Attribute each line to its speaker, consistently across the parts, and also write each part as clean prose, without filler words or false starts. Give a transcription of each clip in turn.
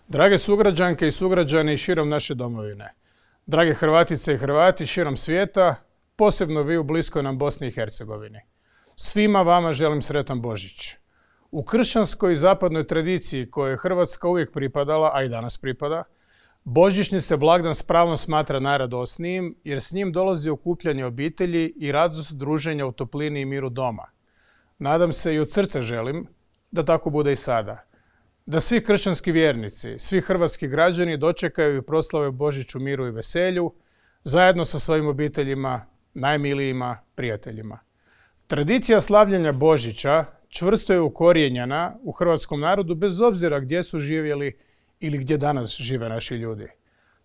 Speaker 1: Drage sugrađanke i sugrađani širom naše domovine, drage Hrvatice i Hrvati širom svijeta, posebno vi u bliskoj nam Bosni i Hercegovini. Svima vama želim sretan Božić. U kršćanskoj i zapadnoj tradiciji kojoj je Hrvatska uvijek pripadala, a i danas pripada, božićni se blagdan s pravom smatra najradosnijim jer s njim dolazi okupljanje obitelji i radost druženja u toplini i miru doma. Nadam se i od srca želim da tako bude i sada. Da svi kršćanski vjernici, svi hrvatski građani dočekaju i proslave Božić u miru i veselju, zajedno sa svojim obiteljima, najmilijima, prijateljima. Tradicija slavljenja Božića čvrsto je ukorijenjena u hrvatskom narodu bez obzira gdje su živjeli ili gdje danas žive naši ljudi.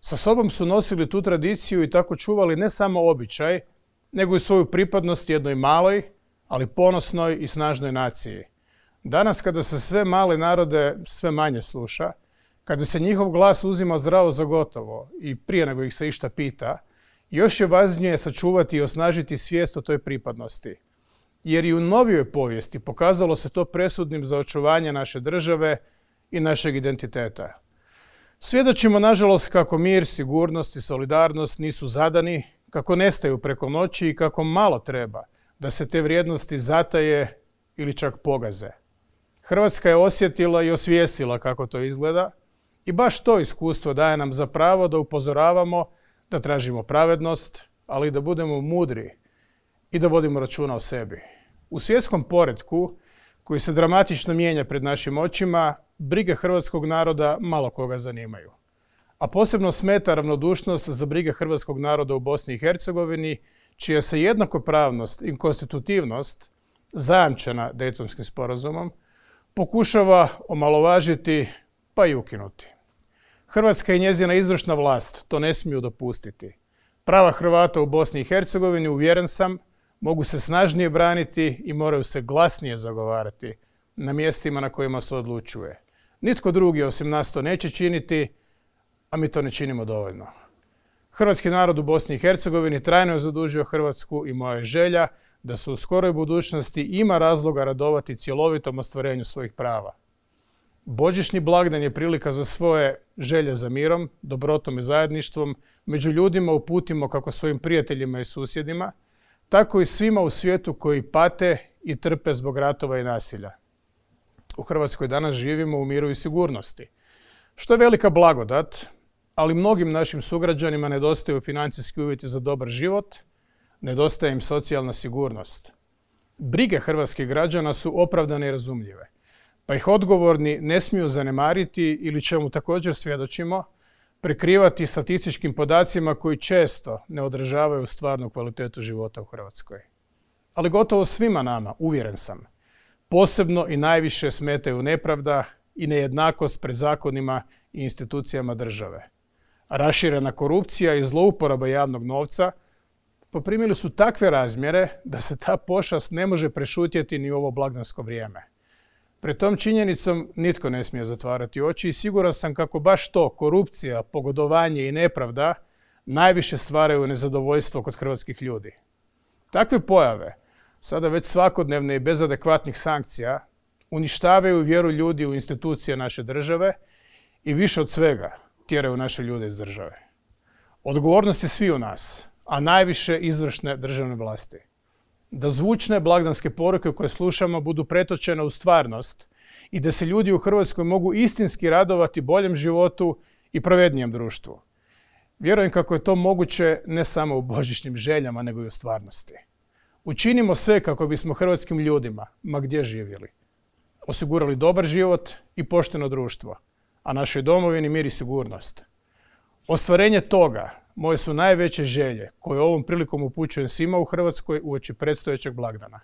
Speaker 1: Sa sobom su nosili tu tradiciju i tako čuvali ne samo običaj, nego i svoju pripadnost jednoj maloj, ali ponosnoj i snažnoj naciji. Danas kada se sve male narode sve manje sluša, kada se njihov glas uzima zdravo za gotovo i prije nego ih se išta pita, još je važnije sačuvati i osnažiti svijest o toj pripadnosti. Jer i u novijoj povijesti pokazalo se to presudnim za očuvanje naše države i našeg identiteta. Svjedočimo nažalost kako mir, sigurnost i solidarnost nisu zadani, kako nestaju preko noći i kako malo treba da se te vrijednosti zataje ili čak pogaze. Hrvatska je osjetila i osvijestila kako to izgleda i baš to iskustvo daje nam za pravo da upozoravamo, da tražimo pravednost, ali i da budemo mudri i da vodimo računa o sebi. U svjetskom poretku, koji se dramatično mijenja pred našim očima, brige hrvatskog naroda malo koga zanimaju. A posebno smeta ravnodušnost za brige hrvatskog naroda u Bosni i Hercegovini, čija se jednakopravnost i konstitutivnost, zajamčena Dejtonskim sporazumom, pokušava omalovažiti pa i ukinuti. Hrvatska i njezina izvršna vlast to ne smiju dopustiti. Prava Hrvata u Bosni i Hercegovini, uvjeren sam, mogu se snažnije braniti i moraju se glasnije zagovarati na mjestima na kojima se odlučuje. Nitko drugi osim nas to neće činiti, a mi to ne činimo dovoljno. Hrvatski narod u Bosni i Hercegovini trajno je zadužio Hrvatsku i moja je želja da se u skoroj budućnosti ima razloga radovati cjelovitom ostvarenju svojih prava. Božićni blagdan je prilika za svoje želje za mirom, dobrotom i zajedništvom među ljudima uputimo kako svojim prijateljima i susjedima, tako i svima u svijetu koji pate i trpe zbog ratova i nasilja. U Hrvatskoj danas živimo u miru i sigurnosti, što je velika blagodat, ali mnogim našim sugrađanima nedostaju financijski uvjeti za dobar život, nedostaje im socijalna sigurnost. Brige hrvatskih građana su opravdane i razumljive, pa ih odgovorni ne smiju zanemariti ili čemu također svjedočimo, prekrivati statističkim podacima koji često ne odražavaju stvarnu kvalitetu života u Hrvatskoj. Ali gotovo svima nama, uvjeren sam, posebno i najviše smetaju nepravda i nejednakost pred zakonima i institucijama države. Raširena korupcija i zlouporaba javnog novca poprimili su takve razmjere da se ta pošast ne može prešutjeti ni u ovo blagdansko vrijeme. Pred tom činjenicom nitko ne smije zatvarati oči i siguran sam kako baš to, korupcija, pogodovanje i nepravda, najviše stvaraju nezadovoljstvo kod hrvatskih ljudi. Takve pojave, sada već svakodnevne i bez adekvatnih sankcija, uništavaju vjeru ljudi u institucije naše države i više od svega tjeraju naše ljude iz države. Odgovornost je svi u nas, a najviše izvršne državne vlasti. Da zvučne blagdanske poruke koje slušamo budu pretočene u stvarnost i da se ljudi u Hrvatskoj mogu istinski radovati boljem životu i pravednijem društvu. Vjerujem kako je to moguće ne samo u božićnim željama, nego i u stvarnosti. Učinimo sve kako bismo hrvatskim ljudima, ma gdje živjeli, osigurali dobar život i pošteno društvo, a našoj domovini mir i sigurnost. Ostvarenje toga moje su najveće želje koje ovom prilikom upućujem svima u Hrvatskoj uoči predstojećeg blagdana.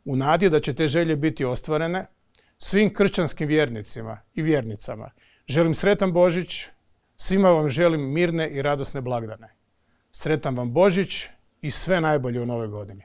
Speaker 1: U nadi da će te želje biti ostvarene, svim kršćanskim vjernicima i vjernicama želim sretan Božić, svima vam želim mirne i radosne blagdane. Sretan vam Božić i sve najbolje u novoj godini.